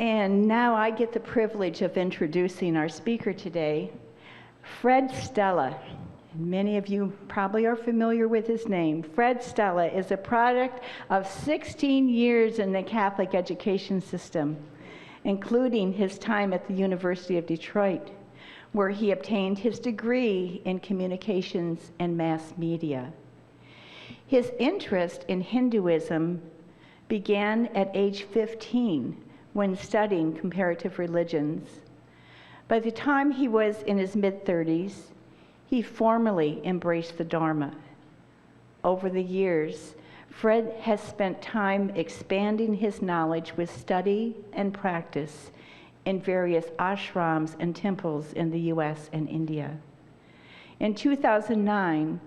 And now I get the privilege of introducing our speaker today, Fred Stella. Many of you probably are familiar with his name. Fred Stella is a product of 16 years in the Catholic education system, including his time at the University of Detroit, where he obtained his degree in communications and mass media. His interest in Hinduism began at age 15 when studying comparative religions. By the time he was in his mid-30s, he formally embraced the Dharma. Over the years, Fred has spent time expanding his knowledge with study and practice in various ashrams and temples in the US and India. In 2009,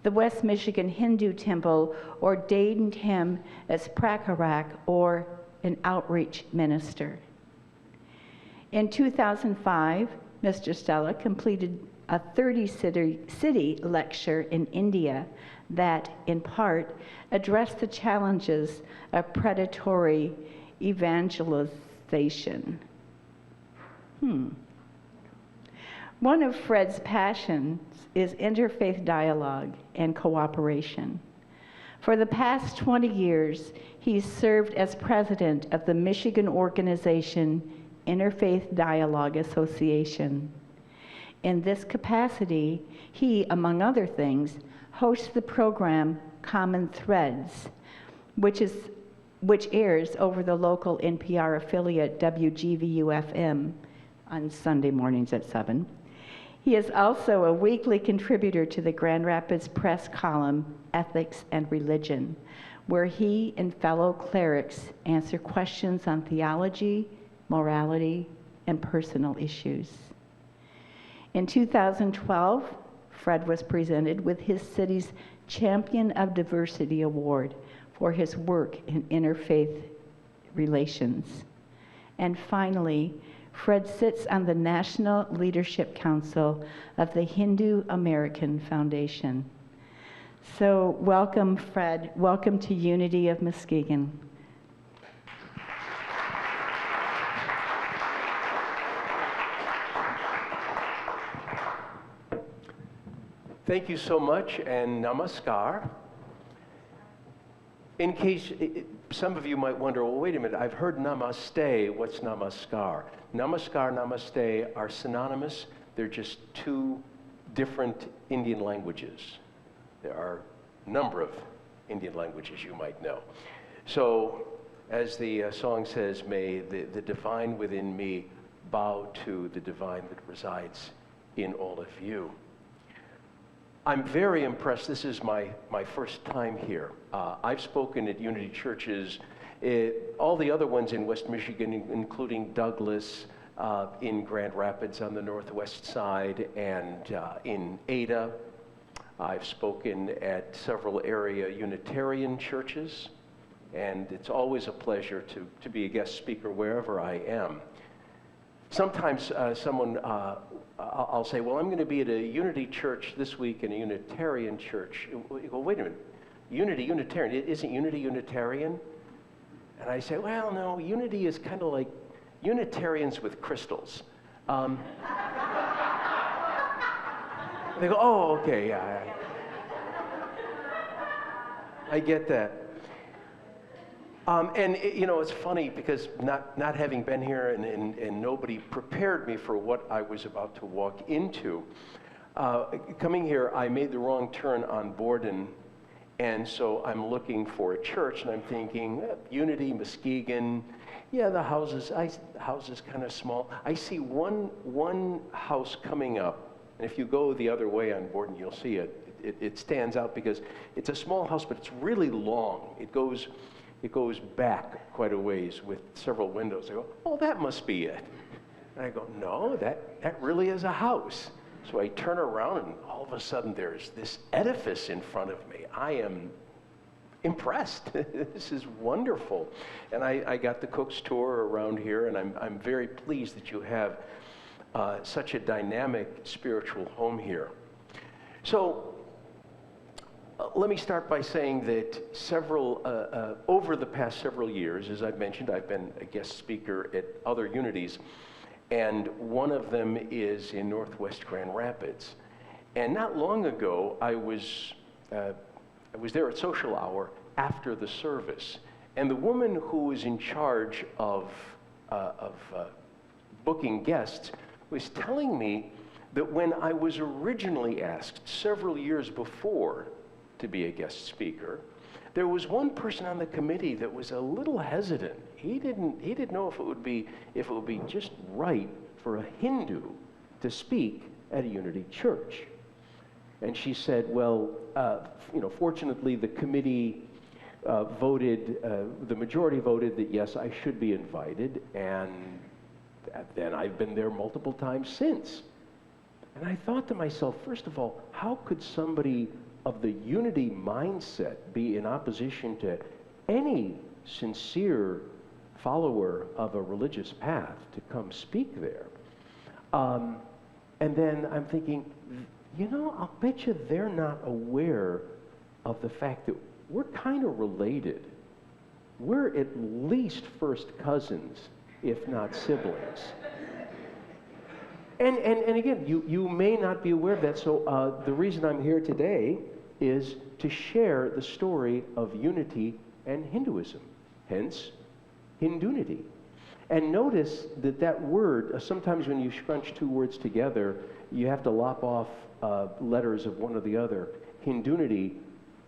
the West Michigan Hindu Temple ordained him as Prakarak, or an outreach minister. In 2005, Mr. Stella completed a 30-city lecture in India that, in part, addressed the challenges of predatory evangelization. One of Fred's passions is interfaith dialogue and cooperation. For the past 20 years, he's served as president of the Michigan organization Interfaith Dialogue Association. In this capacity, he, among other things, hosts the program Common Threads, which airs over the local NPR affiliate WGVU-FM on Sunday mornings at 7. He is also a weekly contributor to the Grand Rapids Press column, Ethics and Religion, where he and fellow clerics answer questions on theology, morality, and personal issues. In 2012, Fred was presented with his city's Champion of Diversity Award for his work in interfaith relations. And finally, Fred sits on the National Leadership Council of the Hindu American Foundation. So welcome, Fred. Welcome to Unity of Muskegon. Thank you so much, and Namaskar. In case some of you might wonder, well, wait a minute, I've heard Namaste, what's Namaskar? Namaskar, Namaste are synonymous. They're just two different Indian languages. There are a number of Indian languages you might know. So, as the song says, may the divine within me bow to the divine that resides in all of you. I'm very impressed. This is my first time here. I've spoken at Unity churches, all the other ones in West Michigan, including Douglas, in Grand Rapids on the northwest side, and in Ada. I've spoken at several area Unitarian churches, and it's always a pleasure to be a guest speaker wherever I am. Sometimes I'll say, well, I'm going to be at a Unity church this week and a Unitarian church. You go, wait a minute, Unitarian, isn't Unity Unitarian? And I say, well, no, Unity is kind of like Unitarians with crystals. They go, oh, okay, yeah. I get that. And you know, it's funny because not having been here and nobody prepared me for what I was about to walk into. Coming here, I made the wrong turn on Borden, and so I'm looking for a church, and I'm thinking, Unity, Muskegon, yeah, the houses kind of small. I see one house coming up, and if you go the other way on Borden, you'll see it. It stands out because it's a small house, but it's really long. It goes back quite a ways with several windows. I go, oh, that must be it. And I go, no, that really is a house. So I turn around, and all of a sudden there's this edifice in front of me. I am impressed. This is wonderful. And I got the Cook's tour around here, and I'm very pleased that you have such a dynamic spiritual home here. So let me start by saying that over the past several years, as I've mentioned, I've been a guest speaker at other unities, and one of them is in Northwest Grand Rapids. And not long ago, I was there at social hour after the service, and the woman who was in charge of booking guests was telling me that when I was originally asked several years before to be a guest speaker, there was one person on the committee that was a little hesitant. He didn't know if it would be just right for a Hindu to speak at a Unity church. And she said, well, fortunately the committee the majority voted that yes, I should be invited, and then I've been there multiple times since. And I thought to myself, first of all, how could somebody of the Unity mindset be in opposition to any sincere follower of a religious path to come speak there? And then I'm thinking, I'll bet you they're not aware of the fact that we're kind of related. We're at least first cousins, if not siblings. And again, you may not be aware of that, so the reason I'm here today is to share the story of unity and Hinduism, hence Hindunity. And notice that word, sometimes when you scrunch two words together, you have to lop off letters of one or the other. Hindunity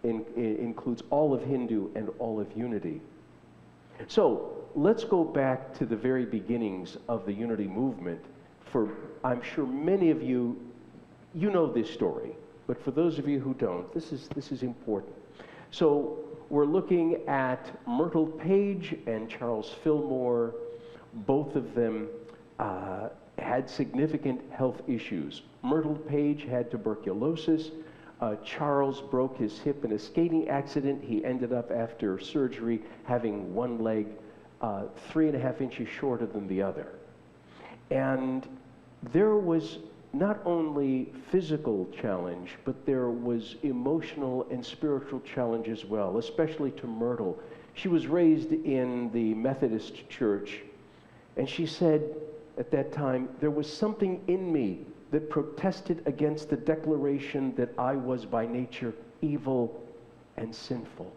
includes all of Hindu and all of unity. So let's go back to the very beginnings of the Unity movement. I'm sure many of you know this story, but for those of you who don't, this is important. So we're looking at Myrtle Page and Charles Fillmore. Both of them had significant health issues. Myrtle Page had tuberculosis. Charles broke his hip in a skating accident. He ended up, after surgery, having one leg 3.5 inches shorter than the other. And there was not only physical challenge, but there was emotional and spiritual challenge as well, especially to Myrtle. She was raised in the Methodist church, and she said at that time, there was something in me that protested against the declaration that I was by nature evil and sinful.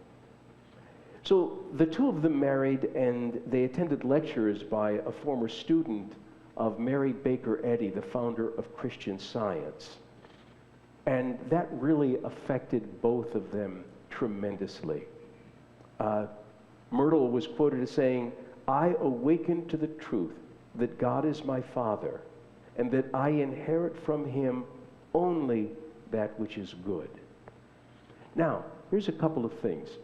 So the two of them married, and they attended lectures by a former student of Mary Baker Eddy, the founder of Christian Science. And that really affected both of them tremendously. Myrtle was quoted as saying, "I awakened to the truth that God is my Father, and that I inherit from him only that which is good." Now, here's a couple of things.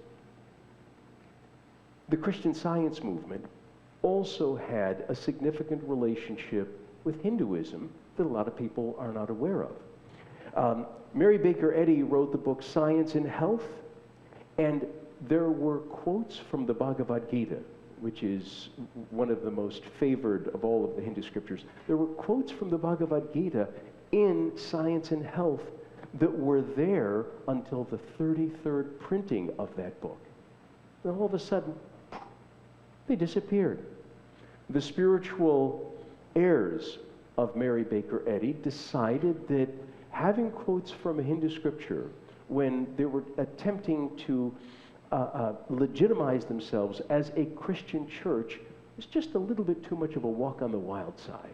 The Christian Science movement also had a significant relationship with Hinduism that a lot of people are not aware of. Mary Baker Eddy wrote the book Science and Health, and there were quotes from the Bhagavad Gita, which is one of the most favored of all of the Hindu scriptures. There were quotes from the Bhagavad Gita in Science and Health that were there until the 33rd printing of that book. And all of a sudden, they disappeared. The spiritual heirs of Mary Baker Eddy decided that having quotes from a Hindu scripture when they were attempting to legitimize themselves as a Christian church was just a little bit too much of a walk on the wild side.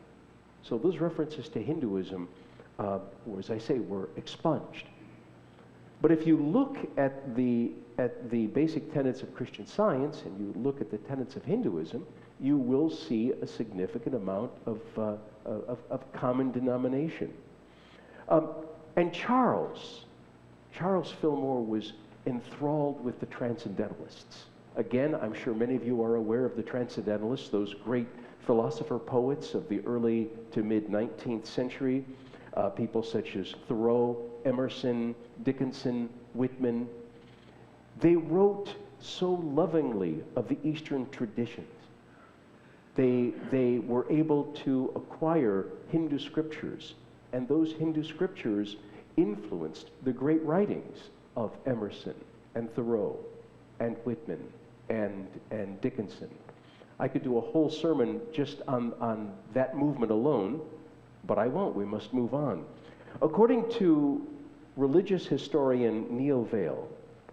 So those references to Hinduism, as I say, were expunged. But if you look at the basic tenets of Christian Science and you look at the tenets of Hinduism, you will see a significant amount of common denomination. And Charles Fillmore was enthralled with the Transcendentalists. Again, I'm sure many of you are aware of the Transcendentalists, those great philosopher poets of the early to mid-19th century, people such as Thoreau, Emerson, Dickinson, Whitman. They wrote so lovingly of the Eastern traditions. They were able to acquire Hindu scriptures, and those Hindu scriptures influenced the great writings of Emerson and Thoreau and Whitman and Dickinson. I could do a whole sermon just on that movement alone, but I won't. We must move on. According to religious historian Neil Vale,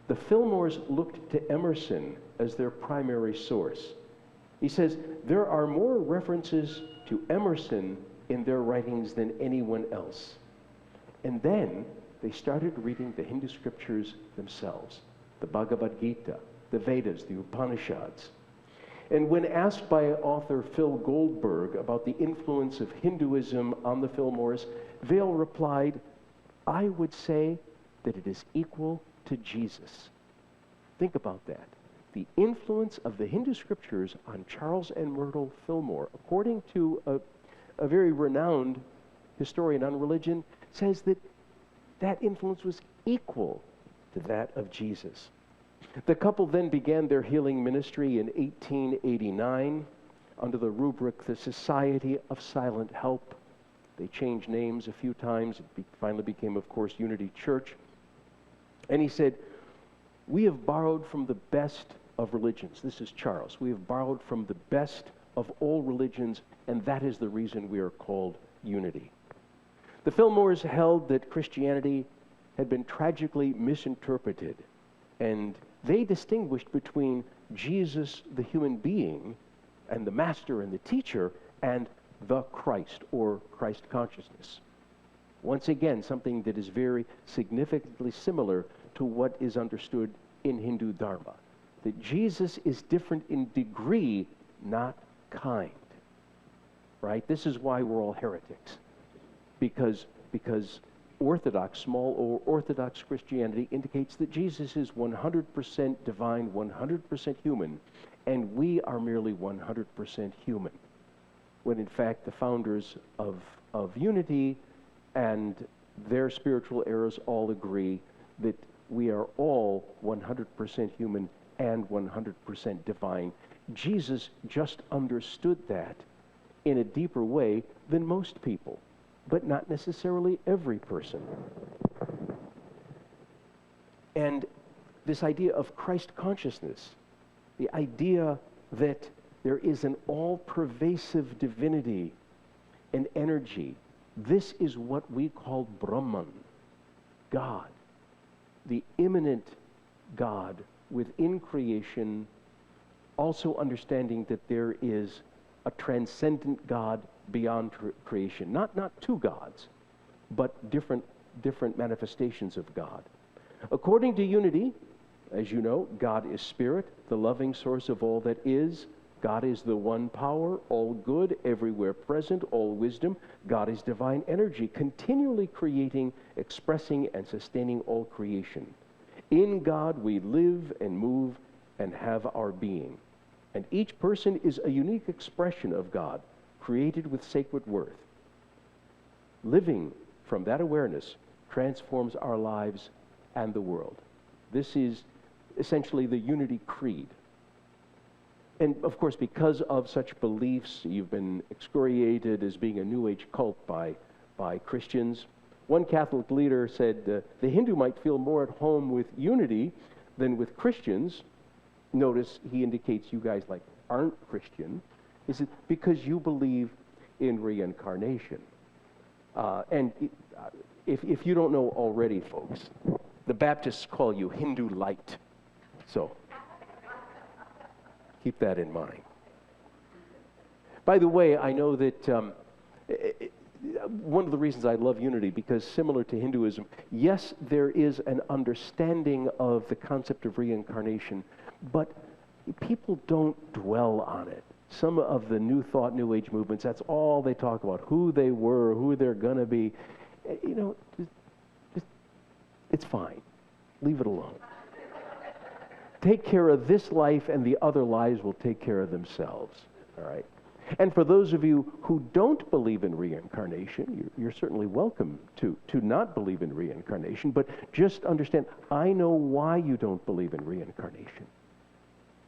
the Fillmores looked to Emerson as their primary source. He says, there are more references to Emerson in their writings than anyone else. And then they started reading the Hindu scriptures themselves, the Bhagavad Gita, the Vedas, the Upanishads. And when asked by author Phil Goldberg about the influence of Hinduism on the Fillmores, Vale replied, I would say that it is equal to Jesus. Think about that. The influence of the Hindu scriptures on Charles and Myrtle Fillmore, according to a very renowned historian on religion, says that that influence was equal to that of Jesus. The couple then began their healing ministry in 1889 under the rubric, the Society of Silent Help. They changed names a few times. It finally became, of course, Unity Church. And he said, we have borrowed from the best of religions. This is Charles. We have borrowed from the best of all religions, and that is the reason we are called Unity. The Fillmores held that Christianity had been tragically misinterpreted, and they distinguished between Jesus, the human being, and the master and the teacher, and the Christ, or Christ consciousness. Once again, something that is very significantly similar to what is understood in Hindu Dharma, that Jesus is different in degree, not kind. Right? This is why we're all heretics. Because Orthodox, small or Orthodox Christianity indicates that Jesus is 100% divine, 100% human, and we are merely 100% human. When in fact the founders of Unity and their spiritual eras all agree that we are all 100% human and 100% divine. Jesus just understood that in a deeper way than most people, but not necessarily every person. And this idea of Christ consciousness, the idea that there is an all-pervasive divinity and energy, this is what we call Brahman, God, the immanent God within creation, also understanding that there is a transcendent God beyond creation. Not two gods, but different manifestations of God. According to Unity, as you know, God is spirit, the loving source of all that is. God is the one power, all good, everywhere present, all wisdom. God is divine energy, continually creating, expressing, and sustaining all creation. In God we live and move and have our being. And each person is a unique expression of God, created with sacred worth. Living from that awareness transforms our lives and the world. This is essentially the Unity Creed. And of course, because of such beliefs, you've been excoriated as being a New Age cult by Christians. One Catholic leader said, the Hindu might feel more at home with Unity than with Christians. Notice he indicates you guys aren't Christian. Is it because you believe in reincarnation? And if you don't know already, folks, the Baptists call you Hindu light. So keep that in mind. By the way, I know that one of the reasons I love Unity, because similar to Hinduism, yes, there is an understanding of the concept of reincarnation, but people don't dwell on it. Some of the New Thought, New Age movements, that's all they talk about, who they were, who they're going to be. You know, it's fine. Leave it alone. Take care of this life, and the other lives will take care of themselves, all right? And for those of you who don't believe in reincarnation, you're certainly welcome to not believe in reincarnation, but just understand, I know why you don't believe in reincarnation.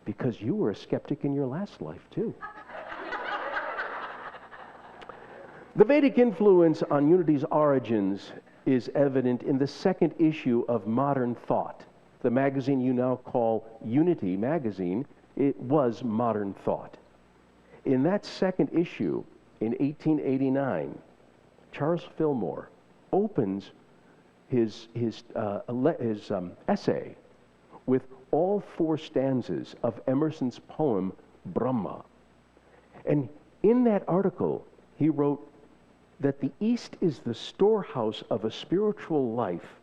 Because you were a skeptic in your last life, too. The Vedic influence on Unity's origins is evident in the second issue of Modern Thought. The magazine you now call Unity magazine, it was Modern Thought. In that second issue, in 1889, Charles Fillmore opens his essay with all 4 stanzas of Emerson's poem, Brahma. And in that article, he wrote that the East is the storehouse of a spiritual life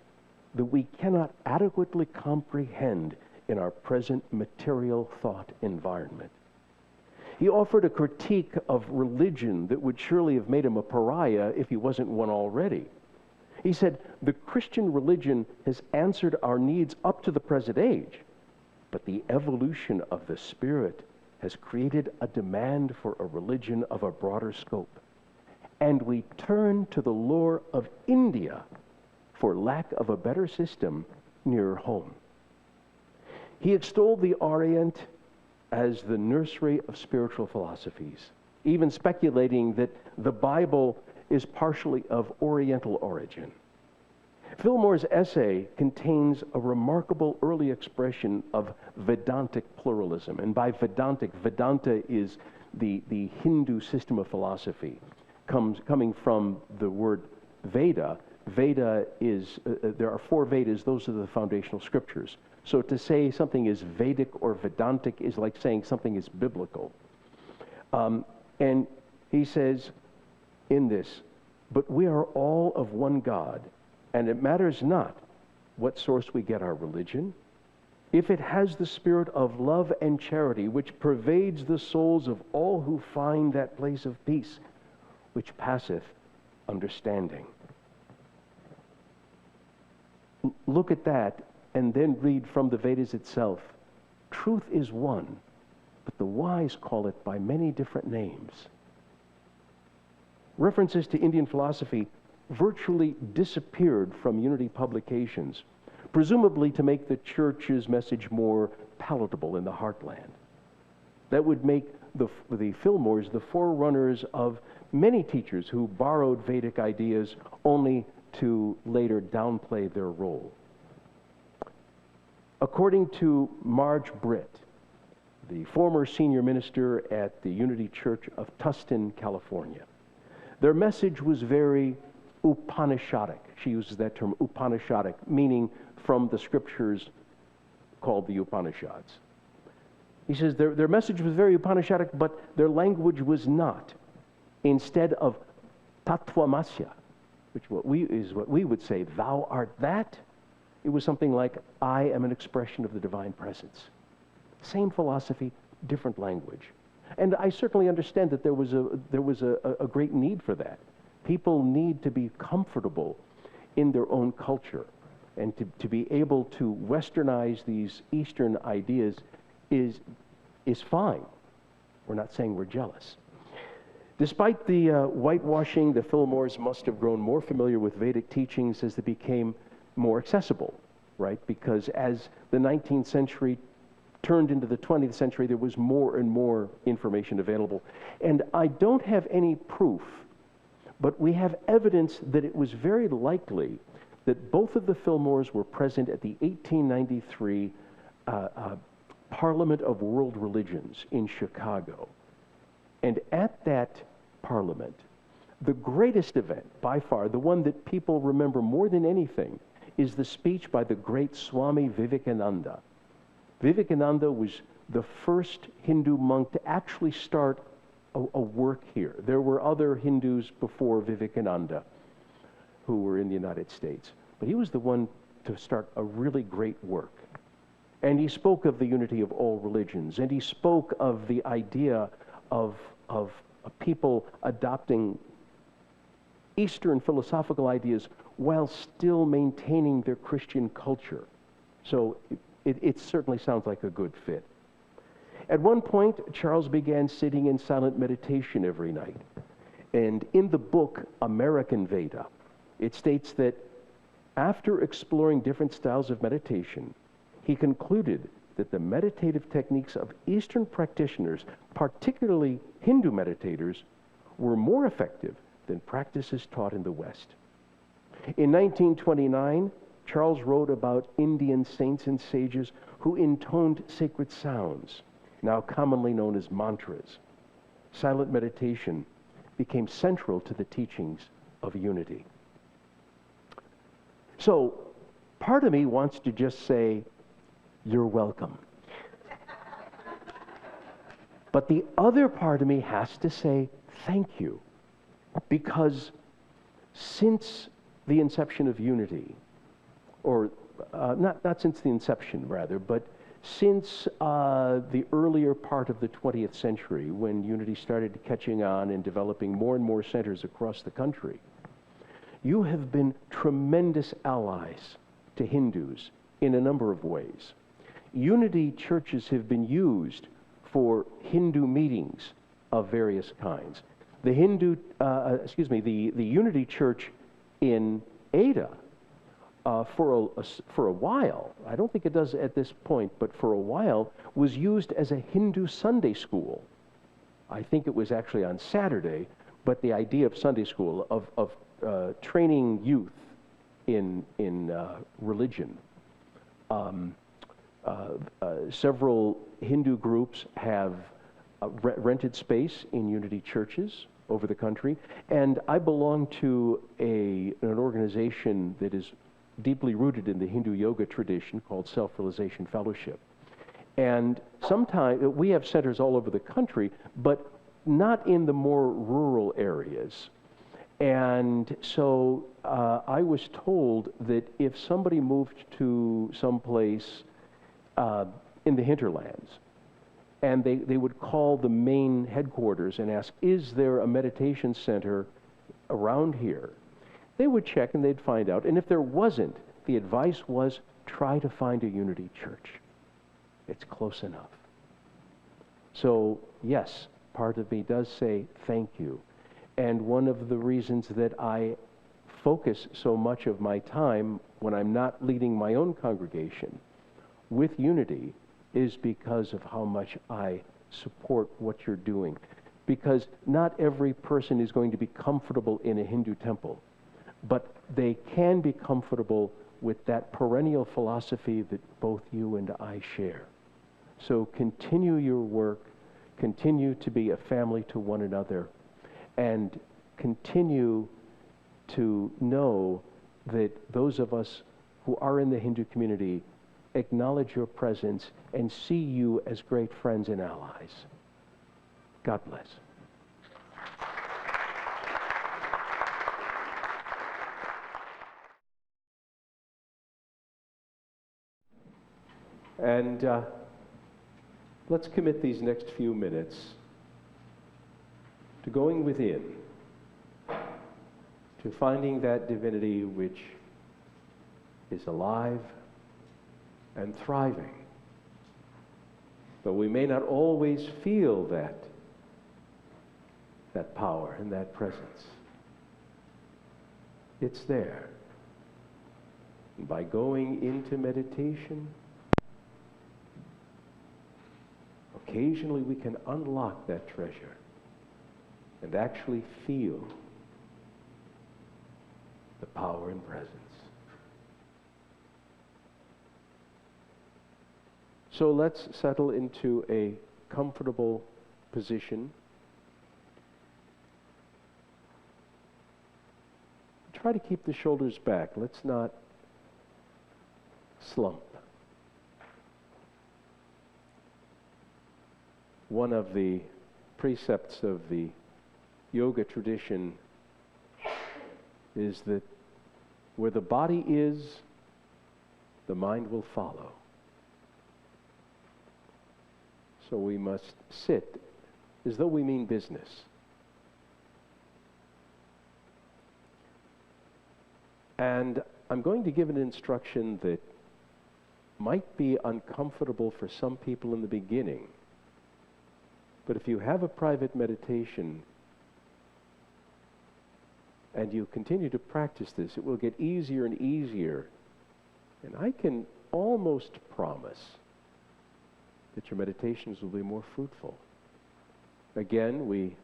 that we cannot adequately comprehend in our present material thought environment. He offered a critique of religion that would surely have made him a pariah if he wasn't one already. He said, the Christian religion has answered our needs up to the present age, but the evolution of the spirit has created a demand for a religion of a broader scope. And we turn to the lore of India for lack of a better system nearer home. He extolled the Orient as the nursery of spiritual philosophies, even speculating that the Bible is partially of Oriental origin. Fillmore's essay contains a remarkable early expression of Vedantic pluralism. And by Vedantic, Vedanta is the Hindu system of philosophy, coming from the word Veda. Veda is, there are 4 Vedas, those are the foundational scriptures. So to say something is Vedic or Vedantic is like saying something is biblical. And he says in this, but we are all of one God, and it matters not what source we get our religion, if it has the spirit of love and charity which pervades the souls of all who find that place of peace which passeth understanding. Look at that and then read from the Vedas itself. Truth is one, but the wise call it by many different names. References to Indian philosophy virtually disappeared from Unity publications, presumably to make the church's message more palatable in the heartland. That would make the Fillmores the forerunners of many teachers who borrowed Vedic ideas only to later downplay their role. According to Marge Britt, the former senior minister at the Unity Church of Tustin, California, their message was very Upanishadic. She uses that term, Upanishadic, meaning from the scriptures called the Upanishads. He says their message was very Upanishadic, but their language was not. Instead of Tattvamasya, which is what we would say, thou art that, it was something like, I am an expression of the divine presence. Same philosophy, different language. And I certainly understand that there was a great need for that. People need to be comfortable in their own culture, and to be able to westernize these Eastern ideas is fine. We're not saying we're jealous. Despite the whitewashing, the Fillmores must have grown more familiar with Vedic teachings as they became more accessible, right? Because as the 19th century turned into the 20th century, there was more and more information available. And I don't have any proof, but we have evidence that it was very likely that both of the Fillmores were present at the 1893 Parliament of World Religions in Chicago. And at that parliament, the greatest event, by far, the one that people remember more than anything, is the speech by the great Swami Vivekananda. Vivekananda was the first Hindu monk to actually start a work here. There were other Hindus before Vivekananda who were in the United States, but he was the one to start a really great work. And he spoke of the unity of all religions, and he spoke of the idea of people adopting Eastern philosophical ideas while still maintaining their Christian culture. So it certainly sounds like a good fit. At one point, Charles began sitting in silent meditation every night. And in the book, American Veda, it states that after exploring different styles of meditation, he concluded that the meditative techniques of Eastern practitioners, particularly Hindu meditators, were more effective than practices taught in the West. In 1929, Charles wrote about Indian saints and sages who intoned sacred sounds, now commonly known as mantras. Silent meditation became central to the teachings of unity. So, part of me wants to just say, you're welcome. But the other part of me has to say, thank you. Because since the inception of unity, or not since the inception, rather, but since the earlier part of the 20th century, when unity started catching on and developing more and more centers across the country, you have been tremendous allies to Hindus in a number of ways. Unity churches have been used for Hindu meetings of various kinds. The Unity Church in Ada, for a while, I don't think it does at this point, but for a while, was used as a Hindu Sunday school. I think it was actually on Saturday, but the idea of Sunday school, of training youth in religion. Several Hindu groups have rented space in Unity churches over the country, and I belong to an organization that is deeply rooted in the Hindu yoga tradition called Self-Realization Fellowship. And sometimes we have centers all over the country, but not in the more rural areas. And so I was told that if somebody moved to someplace in the hinterlands, and they would call the main headquarters and ask, is there a meditation center around here? They would check and they'd find out. And if there wasn't, the advice was, try to find a Unity church. It's close enough. So, yes, part of me does say thank you. And one of the reasons that I focus so much of my time when I'm not leading my own congregation with Unity is because of how much I support what you're doing. Because not every person is going to be comfortable in a Hindu temple, but they can be comfortable with that perennial philosophy that both you and I share. So continue your work, continue to be a family to one another, and continue to know that those of us who are in the Hindu community acknowledge your presence and see you as great friends and allies. God bless. And let's commit these next few minutes to going within, to finding that divinity which is alive and thriving. But we may not always feel that power and that presence. It's there. And by going into meditation, occasionally we can unlock that treasure and actually feel the power and presence. So let's settle into a comfortable position. Try to keep the shoulders back. Let's not slump. One of the precepts of the yoga tradition is that where the body is, the mind will follow. So we must sit as though we mean business. And I'm going to give an instruction that might be uncomfortable for some people in the beginning. But if you have a private meditation and you continue to practice this, it will get easier and easier. And I can almost promise that your meditations will be more fruitful. Again, we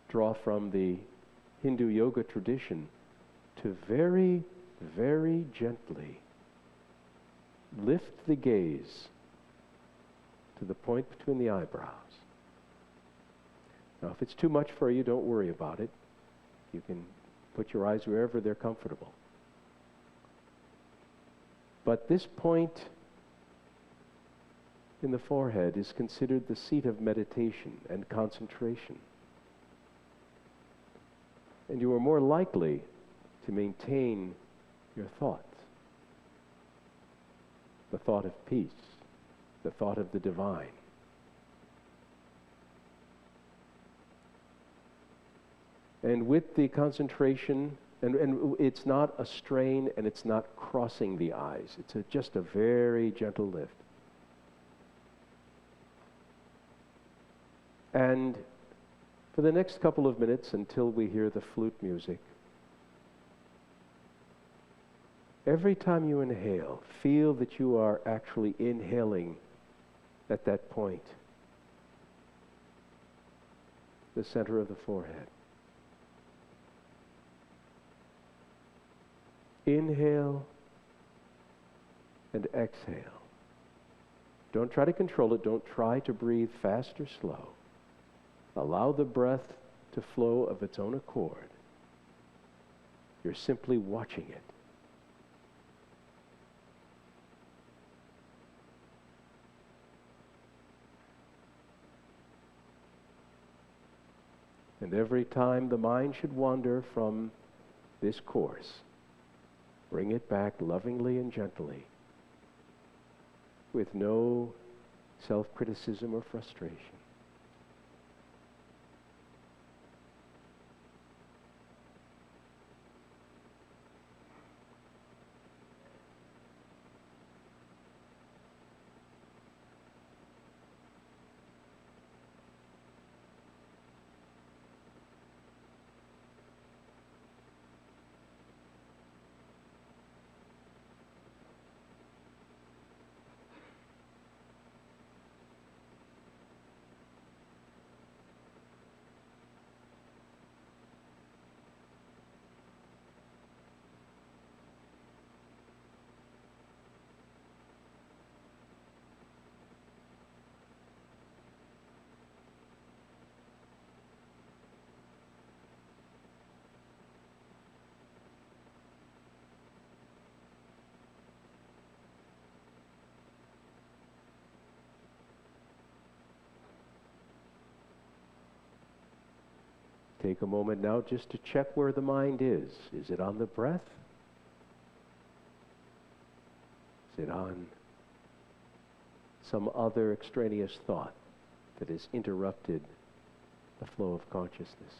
draw from the Hindu yoga tradition to very, very gently lift the gaze to the point between the eyebrows. Now, if it's too much for you, don't worry about it. You can put your eyes wherever they're comfortable. But this point in the forehead is considered the seat of meditation and concentration. And you are more likely to maintain your thoughts. The thought of peace, the thought of the divine. And with the concentration, and it's not a strain and it's not crossing the eyes. It's just a very gentle lift. And for the next couple of minutes until we hear the flute music, every time you inhale, feel that you are actually inhaling at that point, the center of the forehead. Inhale and exhale. Don't try to control it. Don't try to breathe fast or slow. Allow the breath to flow of its own accord. You're simply watching it. And every time the mind should wander from this course, bring it back lovingly and gently, with no self-criticism or frustration. Take a moment now just to check where the mind is. Is it on the breath? Is it on some other extraneous thought that has interrupted the flow of consciousness?